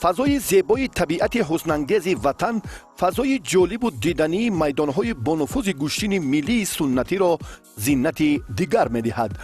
فضای زیبای طبیعت حسن‌انگیز وطن فضای جالب و دیدنی میدان‌های بانفوذ گوشتین ملی سنتی را زینت دیگر می‌دهد.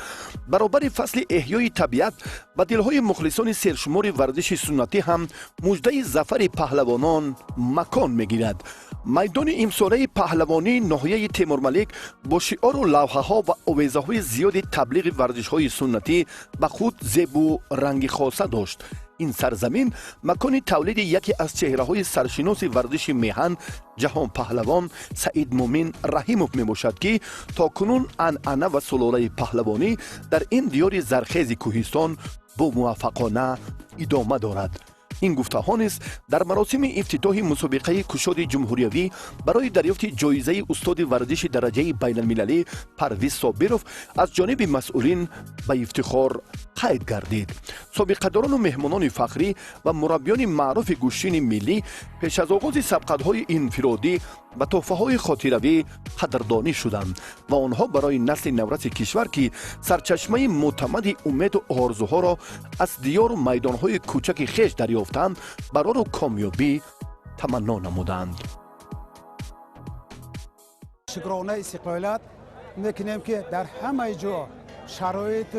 برابر فصل احیای طبیعت و دل‌های مخلصان سرشمار ورزش سنتی هم مژده ظفر پهلوانان مکان می‌گیرد. میدان امساله پهلوانی ناحیه تیمورملک با شعار و لوحه‌ها و آویزه‌های زیاد تبلیغ ورزش‌های سنتی به خود زیب و رنگ خاصه داشت. این سرزمین مکان تولید یکی از چهره‌های سرشناس ورزش میهن جهان پهلوان سعید مومن رحیموف می باشد که تاکنون عنعنه و سلاله پهلوانی در این دیار زرخیز کوهستان با موفقانه ادامه دارد. این گفته ها نیز در مراسم افتتاح مسابقه کشاد جمهوریوی برای دریافت جایزه استاد ورزش درجه بین المللی پرویز صابروف از جانب مسئولین به افتخار قید گردید. سابقه‌داران و مهمانان فخری و مربیان معروف گوشتین ملی پیش از آغاز سبقت‌های انفرادی و تحفه‌های خاطروی قدردانی شدند و آنها برای نسل نورس کشور که سرچشمه معتمد امید و آرزوها را از دیار و میدان‌های کوچک خویش دریافتند برای کامیابی تمنا نمودند. شکرانه استقلالات میکنیم که در همه جا شرایط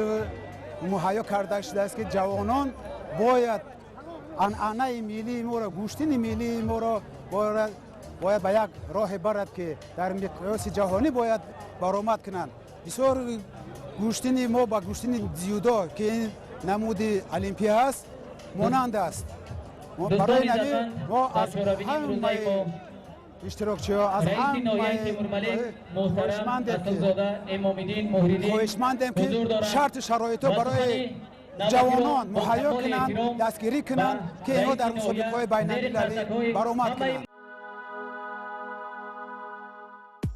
مهیا کرده شده است که جوانان باید عنعنه ملی ما را گوشتین ملی ما را باید به یک راه برد که در مقیاس جهانی باید برآمد کنند. بسیار گوشتین ما با گوشتین دیودا که این نمود المپیا است مانند است. برای نمی ما از همه اشتراکچی ها از همه خواهشمندیم که شرط شرایط برای جوانان مهیا کنند، دستگیری کنند که اینها در مسابقه های بین المللی برآمد کنند.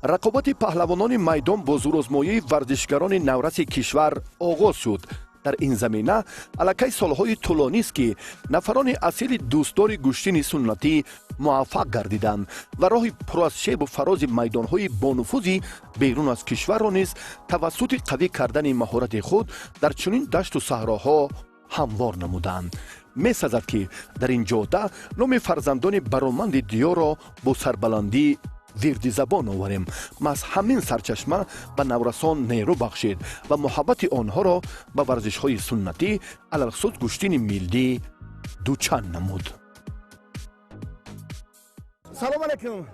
رقابت پهلوانان میدان با زورآزمایی ورزشگران نورس کشور آغاز شد. در این زمینه الکی سالهای طولانی است که نفران اصیل دوستدار گوشتین سنتی موفق گردیدند و راه پر از شیب و فراز میدانهای بانفوذی بیرون از کشور را نیز توسط قوی کردن مهارت خود در چنین دشت و صحراها هموار نمودند. می‌سزد که در این جاده نام فرزندان برآمند دیار را با سربلندی ویردی زبان آوریم. ما از همین سرچشمه به نورسان نیرو بخشید و محبت آنها را به ورزش های سنتی علالخصوص گوشتین ملی دوچند نمود. سلام علیکم.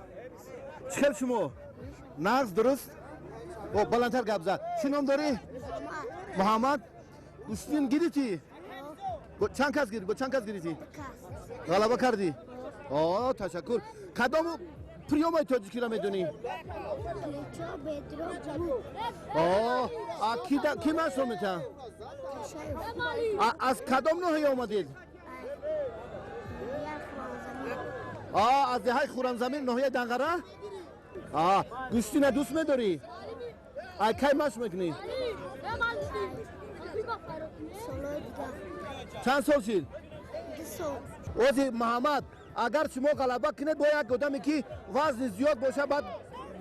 چخیر شما؟ نغز درست؟ او بلندتر گپ زد. چی نام داری؟ محمد. گوشتین گیریتی؟ چند کس گیری؟ چند کس گیریتی؟ غلبه کردی؟ آه تشکر. کدام پریومای تاجیکی را میدونی؟ کی مسئولیته؟ از کدام ناحیه آمدید؟ از دهه خرمزمین ناحیه دنگره؟ گوشتین دوست میداری؟ کی مشق میکنی؟ چند سال شد؟ 2 سال. اوزی محمد اگر شما غلبه کنید با یک آدمی که وزن زیاد باشه بعد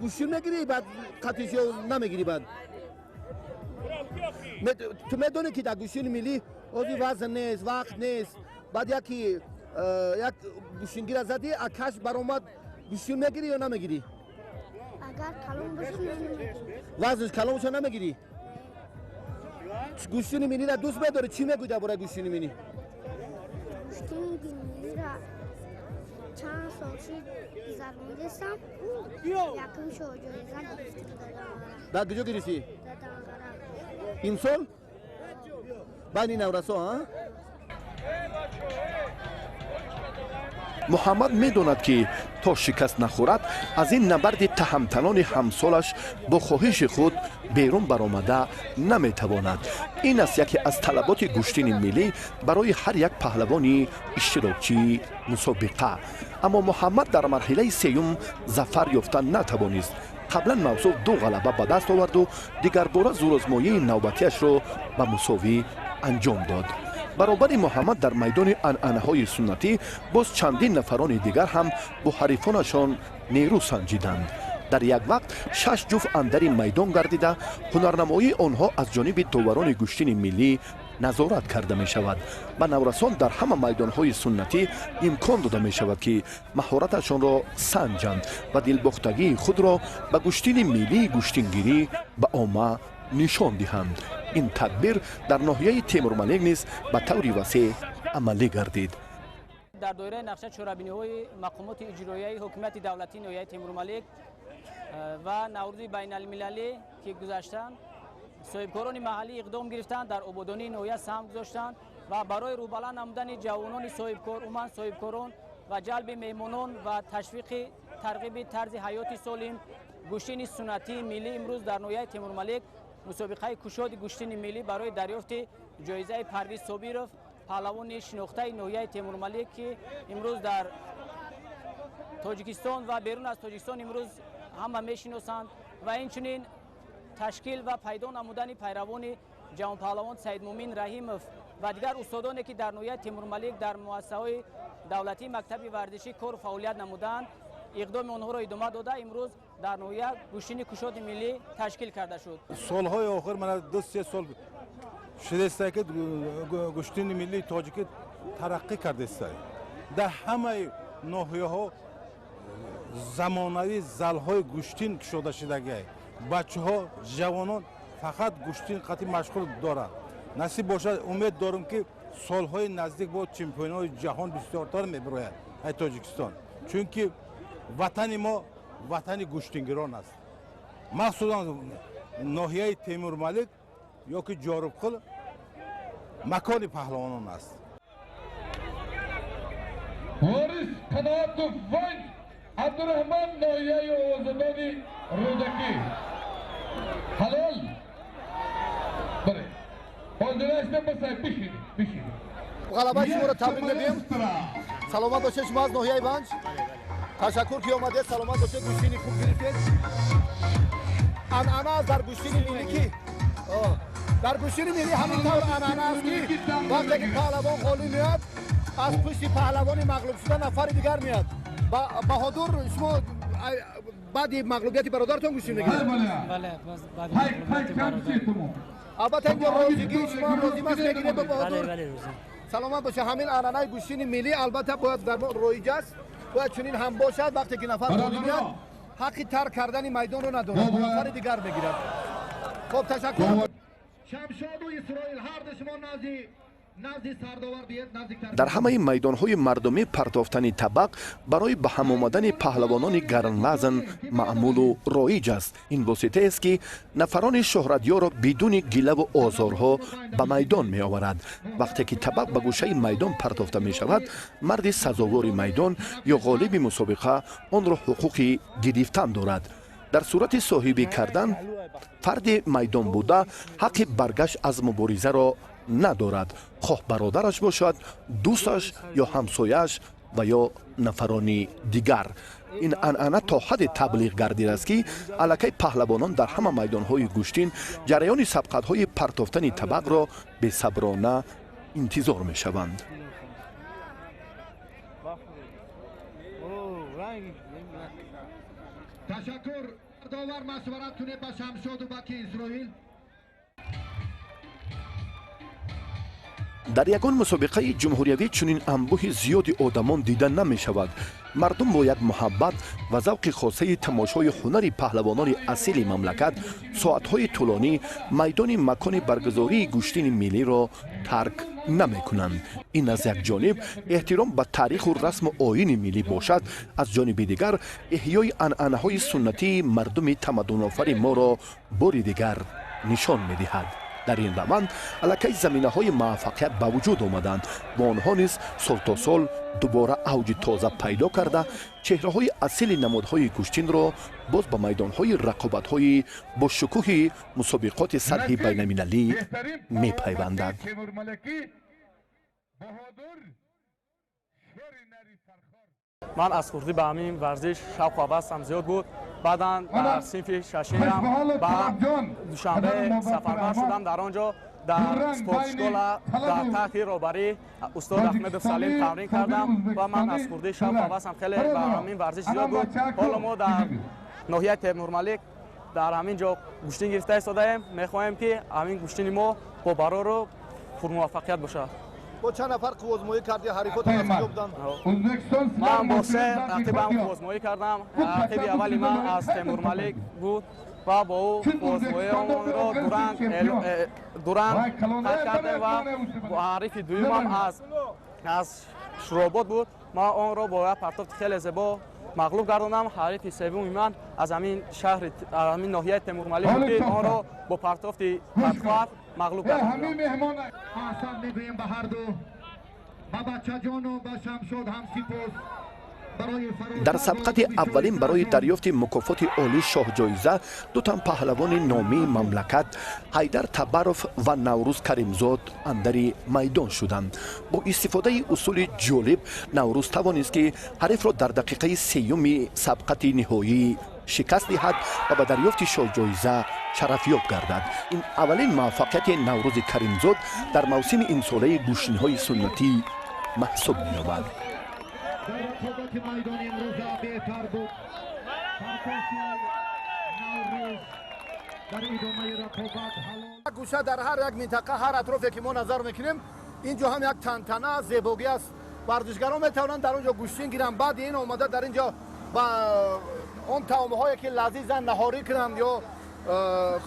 گوشتین میگیری بعد قطعش نمیگیری بعد تو میدونی که در گوشتین ملی اوزی وزن نیست وقت نیست بعد یک گوشتینگیر زدی اکش برآمد گوشتین میگیری یا نمیگیری؟ اگر کلام باشه نمیگیری. وزنش کلام باشه نمیگیری؟ گوشتین ملی را دوست میداری؟ چی میگویی درباره گوشتین ملی؟ گوشتین ملی را چند سال شد زرموندستم یکم شو جایزه گرفتم در کجا گرفتی؟ در دنگره. این سال؟ بین نورسا ها؟ محمد میداند که تا شکست نخورد از این نبرد تهمتنان همسالش با خواهش خود بیرون برآمده نمیتواند. این است یکی از طلبات گوشتین ملی برای هر یک پهلوان اشتراکی مسابقه. اما محمد در مرحله سیوم ظفر یافتن نتوانست. қаблан мавсуф 2 ғалаба ба даст овард ва дигар бора зӯрозмоии навбатиашро ба мусовӣ анҷом дод. баробари муҳаммад дар майдони анъанаҳои суннатӣ боз чандин нафарони дигар ҳам бо ҳарифонашон нерӯ санҷиданд. дар як вақт 6 ҷуфт андари майдон гардида ҳунарнамоии онҳо аз ҷониби товарони гӯштини миллӣ назорат карда мешавад. ба наврасон дар ҳама майдонҳои суннатӣ имкон дода мешавад ки маҳораташонро санҷанд ва дилбохтагии худро ба гӯштини миллии гӯштингирӣ ба омма нишон диҳанд. ин тадбир дар ноҳияи Темурмалик низ ба таври васеъ амалӣ гардид. дар доираи нақша чорабиниҳои мақомоти иҷроияи ҳукумати давлатии ноҳияи Темурмалик ва наврӯзи байналмилалӣ ки гузаштанд, соҳибкорони маҳаллӣ иқдом гирифтанд, дар ободонии ноҳия саҳм гузоштанд ва барои рӯбаланд намудани ҷавонони соҳибкор, умуман соҳибкорон ва ҷалби меҳмонон ва ташвиқи тарғиби тарзи ҳаёти солим, гӯштини суннатии миллӣ имрӯз дар ноҳияи Темурмалик мусобиқаи кушоди гӯштини миллӣ барои дарёфти ҷоизаи Парвиз Собиров, паҳлавони шинохтаи ноҳияи Темурмалик ки имрӯз дар Тоҷикистон ва берун аз Тоҷикистон имрӯз ҳама мешиносанд ва инчунин ташкил ва пайдо намудани пайравони ҷавонпаҳлавон Саидмуъмин Раҳимов ва дигар устодоне ки дар ноҳияи Темурмалик дар муассисаҳои давлатии мактаби варзишӣ кор фаъолият намуданд, иқдоми онҳоро идома дода имрӯз дар ноҳия гӯштини кушоди миллӣ ташкил карда шуд. солҳои охир мана 2-3 сол шудааст ки гӯштини миллии тоҷикӣ тараққӣ кардааст. дар ҳамаи ноҳияҳо замонавӣ залҳои гӯштин кушода шудаги бачаҳо ҷавонон фақат гӯштин қатъи машғул доранд. насиб бошад умед дорам ки солҳои наздик бо чемпионои ҷаҳон бисёртар мебирояд ай Тоҷикистон, чунки ватани мо ватани гӯштингирон аст. махсусан ноҳияи Темурмалик ёки ҷорубқул макони паҳлавонон аст. ворис Қаноатов Вань Абдурахмон ноҳияи озодони Рӯдакӣ ҳалол баре ҳозирашта басай бишин ғалабаи шуморо табрик мегӯем. саломат бошед шумо аз ноҳияи Ванҷ. ташаккур ки омадед, саломат бошед, гӯштини хуб гирифтед. анъана аст дар гӯштини миллӣ ки дар гӯштини миллӣ ҳамин тавр анъана аст ки вақте ки паҳлавон ғолиб меояд, аз пушти паҳлавони мағлубшуда нафари дигар меояд. баҳодур, шумо баъди мағлубияти бародаратон гӯштин мегиред? албатта ин розигии шумо розимас мегиред ба баҳодур? саломат бошед. ҳамин анъанаи гӯштини миллӣ албатта бояд дар роиҷ аст. бояд чунин ҳам бошад. вақте ки нафар ғолиб меояд, ҳаққи тарк кардани майдонро надорад, нафари дигар мегирад. хуб, ташаккур. шамшоду исроил ҳарду шумо назди сардовар биед, наздиктар. дар ҳамаи майдонҳои мардумӣ партофтани табақ барои ба ҳам омадани паҳлавонони гаранвазн маъмулу роиҷ аст. ин воситаест ки нафарони шӯҳратёро бидуни гилаву озорҳо ба майдон меоварад. вақте ки табақ ба гӯшаи майдон партофта мешавад, марди сазовори майдон ё ғолиби мусобиқа онро ҳуқуқи гирифтан дорад. дар сурати соҳибӣ кардан, фарди майдон буда ҳаққи баргашт аз муборизаро надорад, хоҳ бародараш бошад, дӯсташ ё ҳамсояш ва ё нафарони дигар. ин анъана то ҳадде таблиғ гардидааст ки аллакай паҳлавонон дар ҳама майдонҳои гӯштин ҷараёни сабқатҳои партофтани табақро бесаброна интизор мешаванд. ташаккур. давар машварат кунед ба Шамшоду Баки Исроил. дар ягон мусобиқаи ҷумҳуриявӣ чунин анбӯҳи зиёди одамон дида намешавад. мардум бо як муҳаббат ва завқи хосаи тамошои ҳунари паҳлавонони асили мамлакат соатҳои тӯлонӣ майдони макони баргузории гӯштини миллиро тарк намекунанд. ин аз як ҷониб эҳтиром ба таъриху расму оини миллӣ бошад, аз ҷониби дигар эҳёи анъанаҳои суннатии мардуми тамаддунофари моро бори дигар нишон медиҳад. дар ин раванд аллакай заминаҳои муваффақият ба вуҷуд омаданд ва онҳо низ сол то сол дубора авҷи тоза пайдо карда чеҳраҳои асили намудҳои гӯштинро боз ба майдонҳои рақобатҳои бошукӯҳи мусобиқоти сатҳи байналмилалӣ мепайвандад. من از خردی به همین ورزش شوق و حوثم زیاد بود. بعداً در صنف ششم با دوشنبه سفربر شدم. در آنجا در سپورت شکل در تحت روبری استاد احمد سلیم تمرین کردم و من از خردی شوق و حوثم خیلی به همین ورزش زیاد بود. حالا ما در ناحیه تیمور ملک در همین جا گوشتین گرفته ایستاده‌ایم. می‌خواهیم که همین گوشتین ما با برا رو پرموفقیت باشه. با چند نفر قوزمایی کردی حریفات از کجا بودن؟ من با سه رقیبم قوزمایی کردم. رقیب اولی من از تیمور ملک بود و با او قوزمایی رو دوران کرده و حریف دویمم از شروبات بود. ما آن رو با پرتاب خیلی زیبا مغلوب گرداندم. حریف سومی من از همین شهر همین ناحیه تیمور ملک بود که آن رو با پرتاب پرتفر مغلوب گرداندم. احسان میگوییم به هر دو با بچه جان و با شمشاد هم سپاس. در سبقت اولین برای دریافت مکافات عالی شاه جایزه دو تن پهلوان نامی مملکت حیدر تبرف و نوروز کریمزاد اندر میدان شدند. با استفاده اصول جالب نوروز توانست که حریف را در دقیقه سیوم سبقت نهایی شکست دهد و به دریافت شاه جایزه شرفیاب گردد. این اولین موفقیت نوروز کریمزاد در موسم این ساله گوشتن‌های سنتی محسوب می‌یابد. در رقابت میدان امروز بهتر بود. نوروز در ادامه رقابت گوشه در هر یک منطقه هر اطرافی که ما نظر میکنیم اینجا هم یک تنتنه زیبایی است. ورزشگران میتونن در اونجا گوشتین گیرن. بعد این اومده در اینجا با اون طعمهایی که لذیذن نهاری کنند یا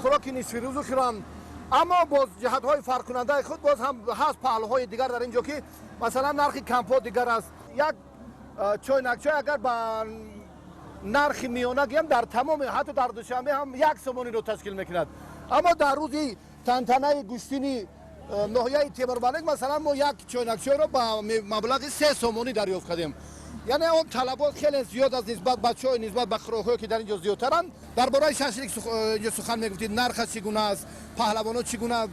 خوراک نصف روز خورند. اما باز جهت‌های فرق کننده خود باز هم هست پهلوهای دیگر در اینجا که مثلا نرخ کمپا دیگر است. یک چوینک چای اگر با نرخ میانه گیم در تمام حتی در دوشنبه هم یک سومانی رو تشکیل میکند. اما در روزی تنتنه گوشتینی ناحیه تیمور ملک مثلا ما یک چوینک چای رو با مبلغ 3 سومانی دریافت کردیم. یعنی اون طلبات خیلی زیاد از نسبت به چای نسبت به خوراکی که در اینجا زیادترن. درباره ششلیک سخن میگفتید نرخ چگونه است؟ پهلوانا چگونه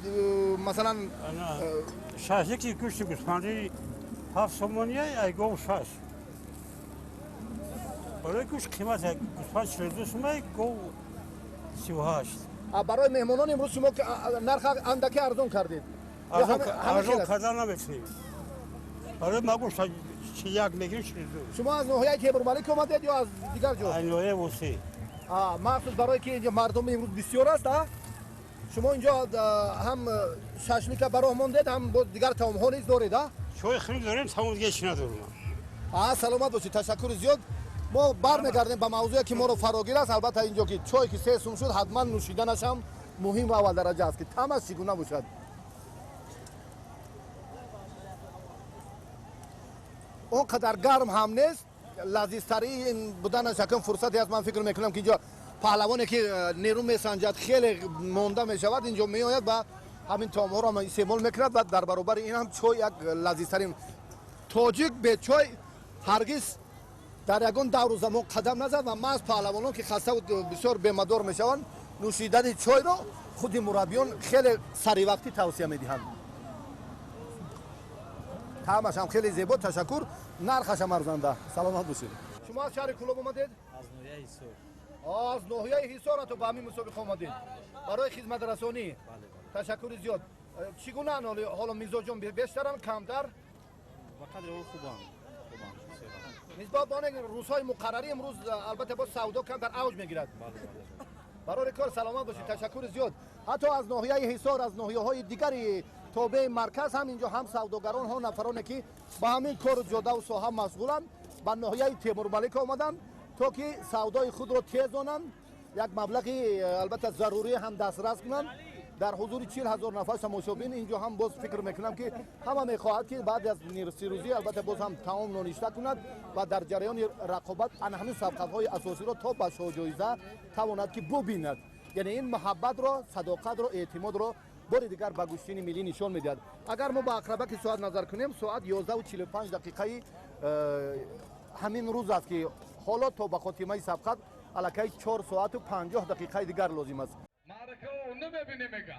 مثلا ششلیک گوشت گوسفندی 7 سومونیه ای گو 6. برای گوشت قیمت گوسفند 42 سومه گو 38. برای مهمانان امروز شما نرخ اندکی ارزان کردید؟ ارزان کردن نمیتونیم. برای ما گوشت یک میگیریم 42. شما از ناحیه تیمور ملک اومدید یا از دیگر جا؟ از ناحیه وسی. مخصوص برای که اینجا مردم امروز بسیار است. شما اینجا هم ششلیک برای ماندید هم دیگر طعم‌ها نیز دارید؟ چای خیلی داریم تمام دیگه چی ندارم. سلامت باشید. تشکر زیاد. ما برمیگردیم به موضوعی که ما رو فراگیر است. البته اینجا که چای که 3 سوم شد حتما نوشیدنش هم مهم و اول درجه است که طعمش چگونه باشد. اونقدر گرم هم نیست. لذیذتری این بودنش یکم فرصتی است. من فکر میکنم که اینجا پهلوانی که نیرو میسنجد خیلی مونده میشود اینجا میآید و همین طعم‌ها را استعمال میکند و در برابر این هم چای یک لذیذترین. تاجیک به چای هرگز در یگان دور زمان قدم نزد و ما از پهلوانان که خسته و بسیار بیمدار میشوند نوشیدن چای را خود مربیان خیلی سری وقتی توصیه میدهند. طعمش هم خیلی زیبا. تشکر. نرخش هم ارزنده. سلامت باشید. شما از شهر کلوب اومدید؟ از ناحیه حصار. از ناحیه حصار تو به همین مسابقه اومدید؟ برای خدمت رسانی؟ بله. تشکر زیاد. چگونه حالا میزاجون بیشترن کمتر؟ به قدر اون خوبان. نسبت به آن روزهای مقرری امروز البته با سودا کمتر اوج میگیرد. برای کار سلامت باشید. تشکر زیاد. حتی از ناحیه حصار از ناحیه‌های دیگری تابع مرکز هم اینجا هم سوداگران ها نفرانی که با همین کار جاده و ساحه مشغولند به ناحیه تیمور ملک آمدند تا که سودای خود را تیزانند. یک مبلغی البته ضروری هم دسترس کنند. در حضور 40,000 نفر تماشابین اینجا هم باز فکر میکنم که همه میخواهد که بعد از نصف روزی البته باز هم تمام نانشته کند و در جریان رقابت همین سبقت‌های اساسی را تا به شاه جایزه تواند که ببیند. یعنی این محبت را، صداقت را، اعتماد را بار دیگر به گوشتین ملی نشان میدهد. اگر ما با اقربه ساعت نظر کنیم ساعت 11:45 همین روز است که حالا تا به خاتمه سبقت الکی 4 ساعت و 50 دقیقه دیگر لازم است. معرکه رو نمیبینیم میگه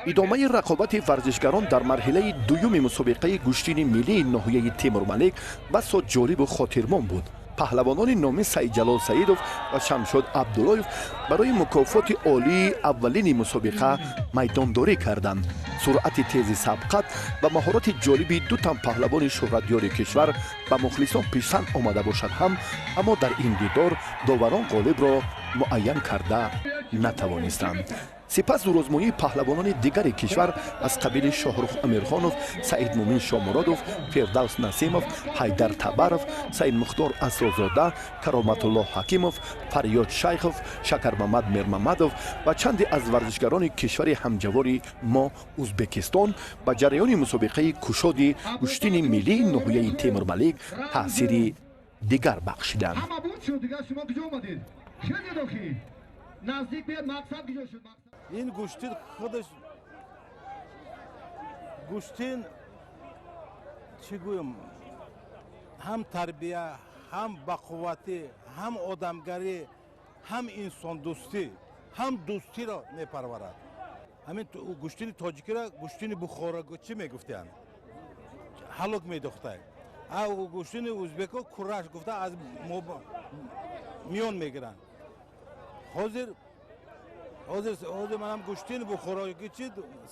идомаи рақобати варзишгарон дар марҳилаи дуюми мусобиқаи гӯштини миллии ноҳияи Темурмалик басо ҷолибу хотирмон буд. паҳлавонони номи Саидҷалол Саидов ва Шамшод Абдуллоев барои мукофоти олии аввалини мусобиқа майдондорӣ карданд. суръати тези сабқат ва маҳорати ҷолиби ду тан паҳлавони шӯҳратёри кишвар ба мухлисон писанд омада бошад ҳам, аммо дар ин дидор доварон ғолибро муайян карда натавонистанд. сипас зурозмоии паҳлавонони дигари кишвар аз қабили Шоҳрух Амирхонов, Саид Мумин Шомуродов, Фирдавс Насимов, Ҳайдар Табаров, Саид Мухтор Асрозода, Кароматуллоҳ Ҳакимов, Фарёд Шайхов, Шакармамад Мирмамадов ва чанде аз варзишгарони кишвари ҳамҷавори мо Узбекистон ба ҷараёни мусобиқаи кушоди гӯштини миллии ноҳияи Темурмалик таъсири дигар бахшиданд. این گوشتین خودش گوشتین چی گویم هم تربیه هم بقوتی هم آدمگری هم انسان دوستی هم دوستی را میپرورد. همین گوشتین تاجیکی را گوشتین بخارا چی میگفتن حلق میدوخته او گوشتین ازبکو کراش گفته از میان میگیرن. حاضر من هم گوشتین بخورایی که چی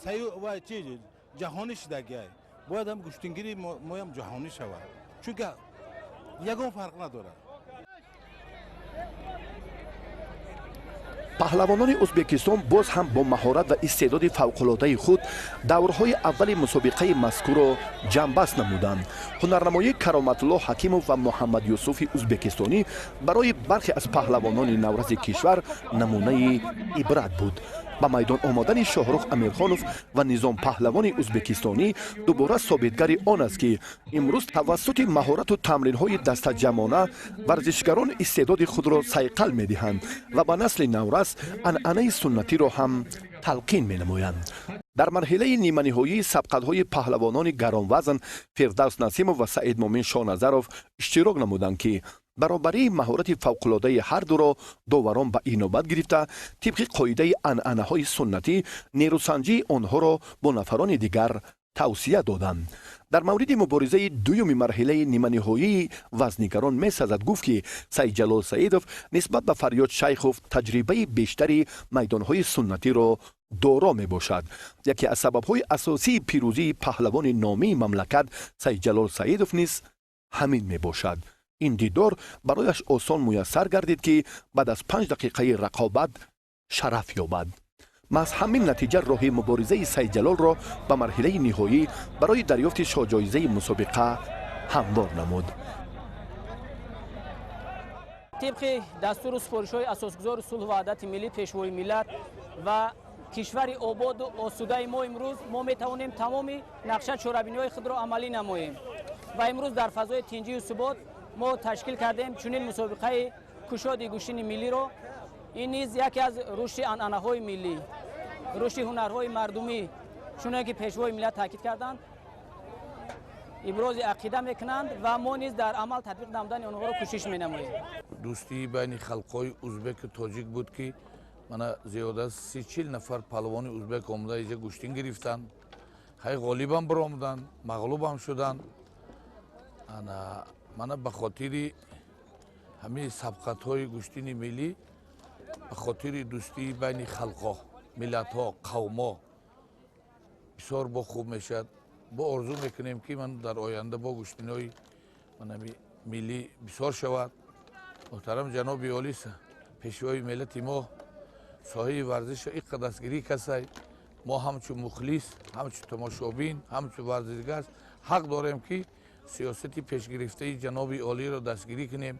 سعی و چی جهانی شدگی باید هم گوشتینگیری ما هم جهانی شود چون که یگان فرق نداره. پهلوانان ازبکستان باز هم با مهارت و استعداد فوق‌العاده خود دورهای اول مسابقه مذکور را جنبست نمودند. هنرنمایی کرامتالله حکیموف و محمد یوسف ازبکستانی برای برخی از پهلوانان نورز کشور نمونه عبرت بود. با میدان آمدن شاهرخ امیرخانوف و نظام پهلوان ازبکستانی دوباره ثابتگر آن است که امروز توسط مهارت و تمرین‌های دسته‌جمعانه ورزشکاران استعداد خود را صیقل می‌دهند و به نسل نورز عنعنه سنتی را هم تلقین می‌نمایند. در مرحله نیمه نهایی سبقت‌های پهلوانان گرانوزن فردوس نسیموف و سعید مومن شاهنظرов اشتراک نمودند که برابری مهارت فوق‌العاده هر دو را داوران به اینوبت گرفته طبق قاعده عنعنه‌های سنتی نیروسنجی آنها را با نفران دیگر توصیه دادند. در مورد مبارزه دوم مرحله نیمه نهایی وزنگران می‌سازد گفت که سیدجلال سعیدوف نسبت به فریاد شیخوف تجربه بیشتری میدان‌های سنتی را دارا میباشد. یکی از سبب‌های اساسی پیروزی پهلوان نامی مملکت سیدجلال سعیدوف نیز همین میباشد. این دیدار برایش آسان میسر گردید که بعد از 5 دقیقه رقابت شرف یابد. محض همین نتیجه راه مبارزه سیدجلال را به مرحله نهایی برای دریافت شاجایزه مسابقه هموار نمود. طبق دستور و سپارش‌های اساسگذار صلح و وحدت ملی پیشوای ملت و کشور آباد و آسوده ما امروز ما میتوانیم تمام نقشه چهاربینی‌های خود را عملی نماییم و امروز در فضای تنجی و ثبات ما تشکیل کردیم چنین مسابقه کشاد گوشین ملی را. این نیز یکی از رشد عنعنه‌های ملی، رشد هنرهای مردمی چون که پیشوای ملت تاکید کردند ابراز عقیده میکنند و ما نیز در عمل تطبیق نمودن آنها را کوشش می‌نماییم. دوستی بین خلق‌های ازبک و تاجیک بود که من زیاده از 30-40 نفر پهلوان ازبک آمده اینجا گوشتین گرفتند. های غالب هم برآمدند، مغلوب هم شدند. من به خاطر همه سبقت‌های گوشتین ملی به خاطر دوستی بین خلق‌ها، ملت‌ها، قوم‌ها بسیار با خوب میشد. با آرزو میکنیم که من در آینده با گوشتین‌های ملی بسیار شود. محترم جناب عالی پیشوای ملت ما صاحب ورزش اینقدر دستگیری کسای ما همچون مخلص، همچون تماشابین، همچون ورزشگر حق داریم که سیاستی پیشگرفته جناب عالی را دستگیری کنیم.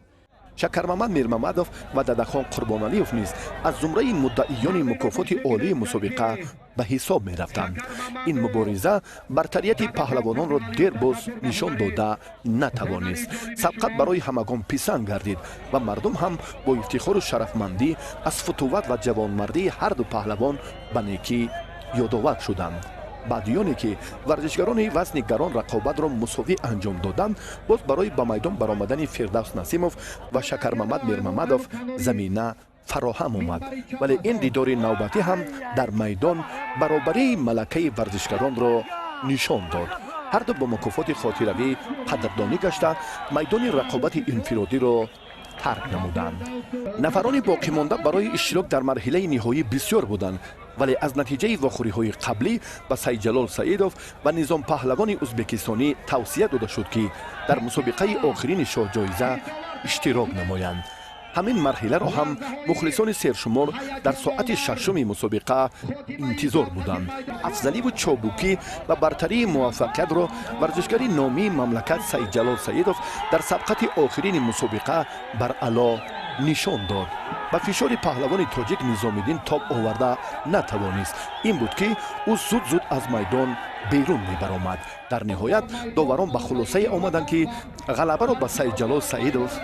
شکرممد میرممدوف و ددخان قربانعلیوف نیز از زمره مدعیان مکافات عالی مسابقه به حساب می رفتند. این مبارزه برتریت پهلوانان را دیر باز نشان داده نتوانست. سبقت برای همگان پسند گردید و مردم هم با افتخار و شرفمندی از فتوت و جوانمردی هر دو پهلوان به نیکی یادآور شدند. بعدیانی که ورزشگران وزن گران رقابت را مساوی انجام دادند باز برای به میدان برآمدن فردوس نسیموف و شکرممد میرممدوف زمینه فراهم اومد ولی این دیدار نوبتی هم در میدان برابری ملکه ورزشکاران را نشان داد. هر دو با مکافات خاطروی قدردانی گشته میدان رقابت انفرادی را ترک نمودند. نفران باقی مانده برای اشتراک در مرحله نهایی بسیار بودند ولی از نتیجه واخوری‌های قبلی به سید جلال سعیدوف و نظام پهلوان ازبکستانی توصیه داده شد که در مسابقه آخرین شاه جایزه اشتراک نمایند. همین مرحله را هم مخلصان سرشمار در ساعت ششم مسابقه انتظار بودند. افضلی و چابوکی و برتری موفقیت را ورزشکار نامی مملکت سید جلال سعیدوف در سبقت آخرین مسابقه بر علا نشان داد. با فشار پهلوان تاجیک نظامیدین تاب آورده نتوانست. این بود که او زود از میدان بیرون می برآمد. در نهایت داوران به خلاصه آمدند که غلبه را به سید جلال سعیدوف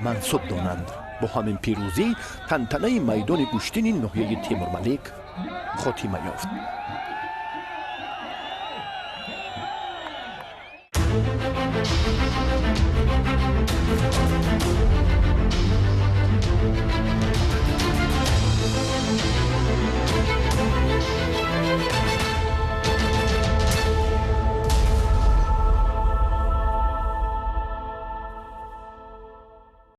منسوب دانند. با همین پیروزی تنتنه میدان گشتین ناحیه تیمورملک خاتمه یافت.